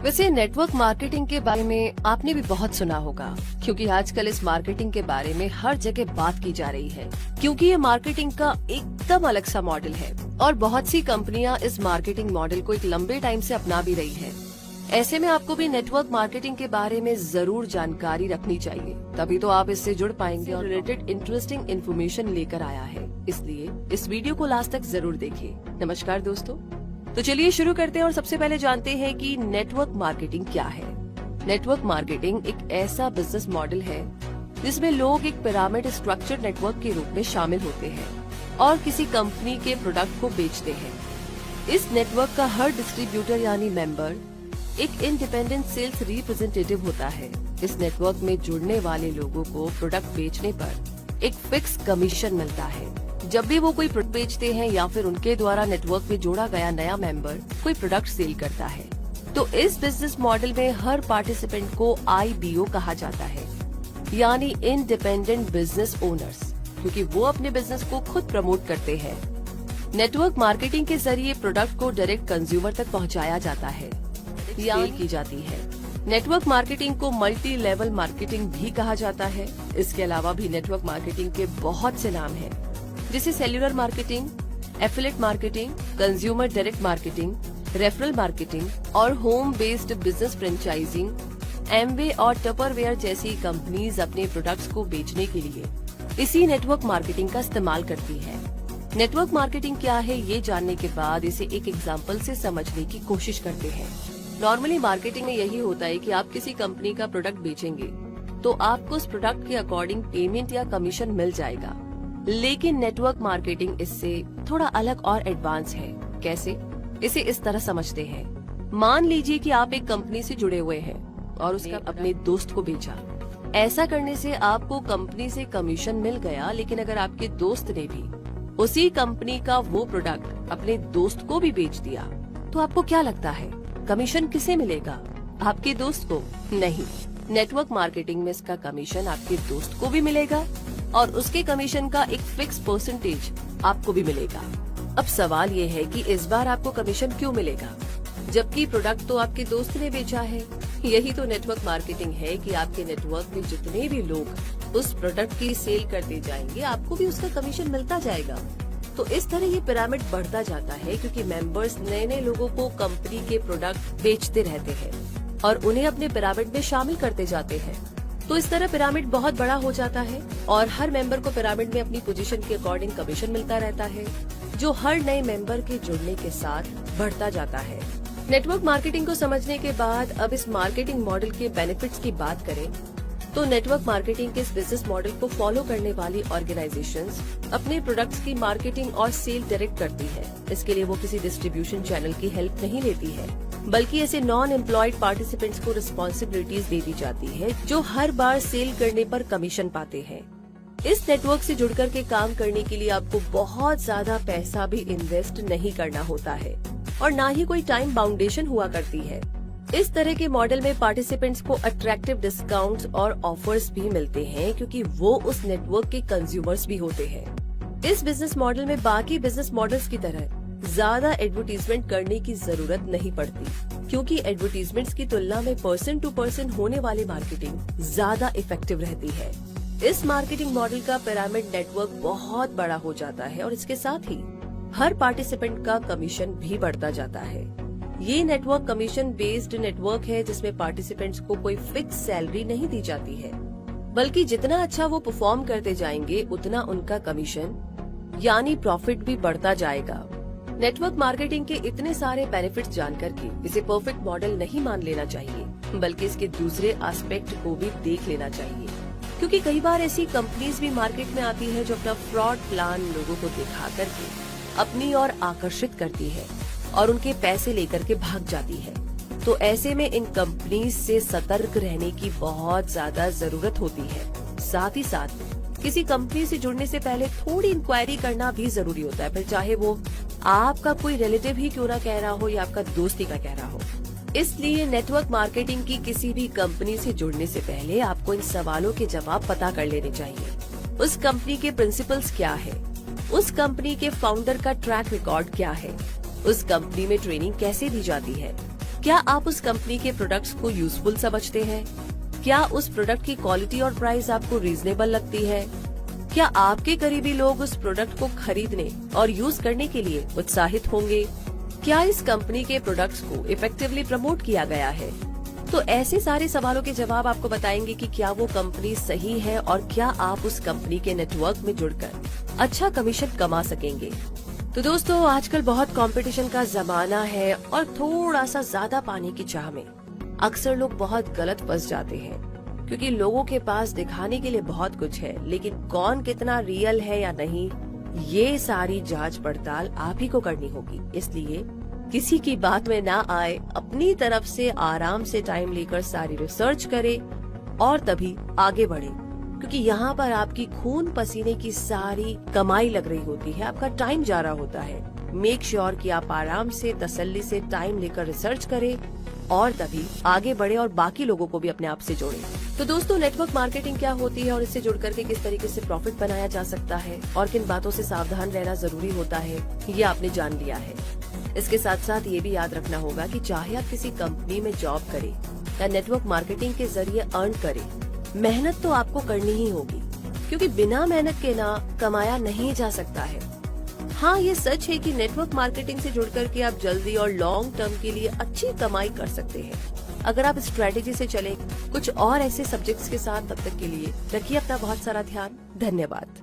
वैसे network marketing के बारे में आपने भी बहुत सुना होगा, क्योंकि आजकल इस मार्केटिंग के बारे में हर जगह बात की जा रही है, क्योंकि ये मार्केटिंग का एकदम अलग सा मॉडल है और बहुत सी कंपनियां इस मार्केटिंग मॉडल को एक लंबे टाइम से अपना भी रही है। ऐसे में आपको भी नेटवर्क मार्केटिंग के बारे में जरूर जानकारी रखनी चाहिए, तभी तो आप इससे जुड़ पाएंगे और रिलेटेड इंटरेस्टिंग इन्फॉर्मेशन लेकर आया है, इसलिए इस वीडियो को लास्ट तक जरूर देखिए। नमस्कार दोस्तों, तो चलिए शुरू करते हैं और सबसे पहले जानते हैं कि नेटवर्क मार्केटिंग क्या है। नेटवर्क मार्केटिंग एक ऐसा बिजनेस मॉडल है जिसमें लोग एक पिरामिड स्ट्रक्चर नेटवर्क के रूप में शामिल होते हैं और किसी कंपनी के प्रोडक्ट को बेचते हैं। इस नेटवर्क का हर डिस्ट्रीब्यूटर यानी मेंबर एक इंडिपेंडेंट सेल्स रिप्रेजेंटेटिव होता है। इस नेटवर्क में जुड़ने वाले लोगों को प्रोडक्ट बेचने पर एक फिक्स कमीशन मिलता है। जब भी वो कोई प्रोडक्ट बेचते हैं या फिर उनके द्वारा नेटवर्क में जोड़ा गया नया मेंबर कोई प्रोडक्ट सेल करता है, तो इस बिजनेस मॉडल में हर पार्टिसिपेंट को IBO कहा जाता है, यानी इंडिपेंडेंट बिजनेस ओनर्स, क्योंकि वो अपने बिजनेस को खुद प्रमोट करते हैं। नेटवर्क मार्केटिंग के जरिए प्रोडक्ट को डायरेक्ट कंज्यूमर तक पहुंचाया जाता है या की जाती है। नेटवर्क मार्केटिंग को मल्टी लेवल मार्केटिंग भी कहा जाता है। इसके अलावा भी नेटवर्क मार्केटिंग के बहुत से नाम हैं, जैसे cellular marketing, affiliate marketing, consumer direct marketing, referral marketing और home based business franchising. Amway और टपरवेयर जैसी कंपनीज अपने प्रोडक्ट्स को बेचने के लिए इसी नेटवर्क मार्केटिंग का इस्तेमाल करती है। नेटवर्क मार्केटिंग क्या है, ये जानने के बाद इसे एक एग्जाम्पल से समझने की कोशिश करते हैं। नॉर्मली मार्केटिंग में यही होता है कि आप किसी कंपनी का प्रोडक्ट बेचेंगे तो आपको उस प्रोडक्ट के अकॉर्डिंग पेमेंट या कमीशन मिल जाएगा, लेकिन नेटवर्क मार्केटिंग इससे थोड़ा अलग और एडवांस है। कैसे? इसे इस तरह समझते हैं। मान लीजिए कि आप एक कंपनी से जुड़े हुए हैं और उसका अपने दोस्त को बेचा। ऐसा करने से आपको कंपनी से कमीशन मिल गया, लेकिन अगर आपके दोस्त ने भी उसी कंपनी का वो प्रोडक्ट अपने दोस्त को भी बेच दिया, तो आपको क्या लगता है कमीशन किसे मिलेगा? आपके दोस्त को? नहीं, नेटवर्क मार्केटिंग में इसका कमीशन आपके दोस्त को भी मिलेगा और उसके कमीशन का एक फिक्स परसेंटेज आपको भी मिलेगा। अब सवाल ये है कि इस बार आपको कमीशन क्यों मिलेगा, जबकि प्रोडक्ट तो आपके दोस्त ने बेचा है। यही तो नेटवर्क मार्केटिंग है कि आपके नेटवर्क में जितने भी लोग उस प्रोडक्ट की सेल करते जाएंगे, आपको भी उसका कमीशन मिलता जाएगा। तो इस तरह ये पिरामिड बढ़ता जाता है, क्योंकि मेंबर्स नए नए लोगों को कंपनी के प्रोडक्ट बेचते रहते हैं और उन्हें अपने पिरामिड में शामिल करते जाते हैं। तो इस तरह पिरामिड बहुत बड़ा हो जाता है और हर मेंबर को पिरामिड में अपनी पोजीशन के अकॉर्डिंग कमीशन मिलता रहता है, जो हर नए मेंबर के जुड़ने के साथ बढ़ता जाता है। नेटवर्क मार्केटिंग को समझने के बाद अब इस मार्केटिंग मॉडल के बेनिफिट्स की बात करें, तो नेटवर्क मार्केटिंग के इस बिजनेस मॉडल को फॉलो करने वाली ऑर्गेनाइजेशंस अपने प्रोडक्ट्स की मार्केटिंग और सेल डायरेक्ट करती है। इसके लिए वो किसी डिस्ट्रीब्यूशन चैनल की हेल्प नहीं लेती है, बल्कि ऐसे नॉन एम्प्लॉयड पार्टिसिपेंट्स को रिस्पॉन्सिबिलिटीज दे दी जाती है, जो हर बार सेल करने पर कमीशन पाते हैं। इस नेटवर्क से जुड़कर के काम करने के लिए आपको बहुत ज्यादा पैसा भी इन्वेस्ट नहीं करना होता है और न ही कोई टाइम बाउंडेशन हुआ करती है। इस तरह के मॉडल में पार्टिसिपेंट्स को अट्रैक्टिव डिस्काउंट्स और ऑफर्स भी मिलते हैं, क्योंकि वो उस नेटवर्क के कंज्यूमर्स भी होते हैं। इस बिजनेस मॉडल में बाकी बिजनेस मॉडल्स की तरह ज्यादा एडवर्टीजमेंट करने की जरूरत नहीं पड़ती, क्योंकि एडवर्टीजमेंट्स की तुलना में पर्सन टू पर्सन होने वाली मार्केटिंग ज्यादा इफेक्टिव रहती है। इस मार्केटिंग मॉडल का पिरामिड नेटवर्क बहुत बड़ा हो जाता है और इसके साथ ही हर पार्टिसिपेंट का कमीशन भी बढ़ता जाता है। ये नेटवर्क कमीशन बेस्ड नेटवर्क है, जिसमें पार्टिसिपेंट्स को कोई फिक्स सैलरी नहीं दी जाती है, बल्कि जितना अच्छा वो परफॉर्म करते जाएंगे उतना उनका कमीशन यानी प्रॉफिट भी बढ़ता जाएगा। नेटवर्क मार्केटिंग के इतने सारे बेनिफिट्स जानकर के इसे परफेक्ट मॉडल नहीं मान लेना चाहिए, बल्कि इसके दूसरे एस्पेक्ट को भी देख लेना चाहिए, क्योंकि कई बार ऐसी कंपनीज भी मार्केट में आती है जो अपना फ्रॉड प्लान लोगों को दिखा करके अपनी ओर आकर्षित करती है और उनके पैसे लेकर के भाग जाती है। तो ऐसे में इन कंपनीज से सतर्क रहने की बहुत ज्यादा जरूरत होती है। साथ ही साथ किसी कंपनी से जुड़ने से पहले थोड़ी इंक्वायरी करना भी जरूरी होता है, फिर चाहे वो आपका कोई रिलेटिव ही क्यों ना कह रहा हो या आपका दोस्त ही का कह रहा हो। इसलिए नेटवर्क मार्केटिंग की किसी भी कंपनी से जुड़ने से पहले आपको इन सवालों के जवाब पता कर लेने चाहिए। उस कंपनी के प्रिंसिपल्स क्या है, उस कंपनी के फाउंडर का ट्रैक रिकॉर्ड क्या है, उस कंपनी में ट्रेनिंग कैसे दी जाती है, क्या आप उस कंपनी के प्रोडक्ट्स को यूजफुल समझते हैं? क्या उस प्रोडक्ट की क्वालिटी और प्राइस आपको रीजनेबल लगती है? क्या आपके करीबी लोग उस प्रोडक्ट को खरीदने और यूज करने के लिए उत्साहित होंगे? क्या इस कंपनी के प्रोडक्ट्स को इफेक्टिवली प्रमोट किया गया है? तो ऐसे सारे सवालों के जवाब आपको बताएंगे कि क्या वो कंपनी सही है और क्या आप उस कंपनी के नेटवर्क में जुड़कर अच्छा कमीशन कमा सकेंगे। तो दोस्तों, आजकल बहुत कंपटीशन का जमाना है और थोड़ा सा ज्यादा पाने की चाह में अक्सर लोग बहुत गलत फंस जाते हैं, क्योंकि लोगों के पास दिखाने के लिए बहुत कुछ है, लेकिन कौन कितना रियल है या नहीं, ये सारी जांच पड़ताल आप ही को करनी होगी। इसलिए किसी की बात में ना आए, अपनी तरफ से आराम से टाइम लेकर सारी रिसर्च करें और तभी आगे बढ़े, क्योंकि यहाँ पर आपकी खून पसीने की सारी कमाई लग रही होती है, आपका टाइम जा रहा होता है। मेक श्योर कि आप आराम से तसल्ली से टाइम लेकर रिसर्च करें और तभी आगे बढ़े और बाकी लोगों को भी अपने आप से जोड़ें। तो दोस्तों, नेटवर्क मार्केटिंग क्या होती है और इससे जुड़ करके किस तरीके से प्रॉफिट बनाया जा सकता है और किन बातों से सावधान रहना जरूरी होता है, ये आपने जान लिया है। इसके साथ साथ ये भी याद रखना होगा कि चाहे आप किसी कंपनी में जॉब करें या नेटवर्क मार्केटिंग के जरिए अर्न करें, मेहनत तो आपको करनी ही होगी, क्योंकि बिना मेहनत के ना कमाया नहीं जा सकता है। हाँ, ये सच है कि नेटवर्क मार्केटिंग से जुड़ करके आप जल्दी और लॉन्ग टर्म के लिए अच्छी कमाई कर सकते हैं, अगर आप स्ट्रेटेजी से चलें कुछ और ऐसे सब्जेक्ट्स के साथ। तब तक के लिए रखिए अपना बहुत सारा ध्यान। धन्यवाद।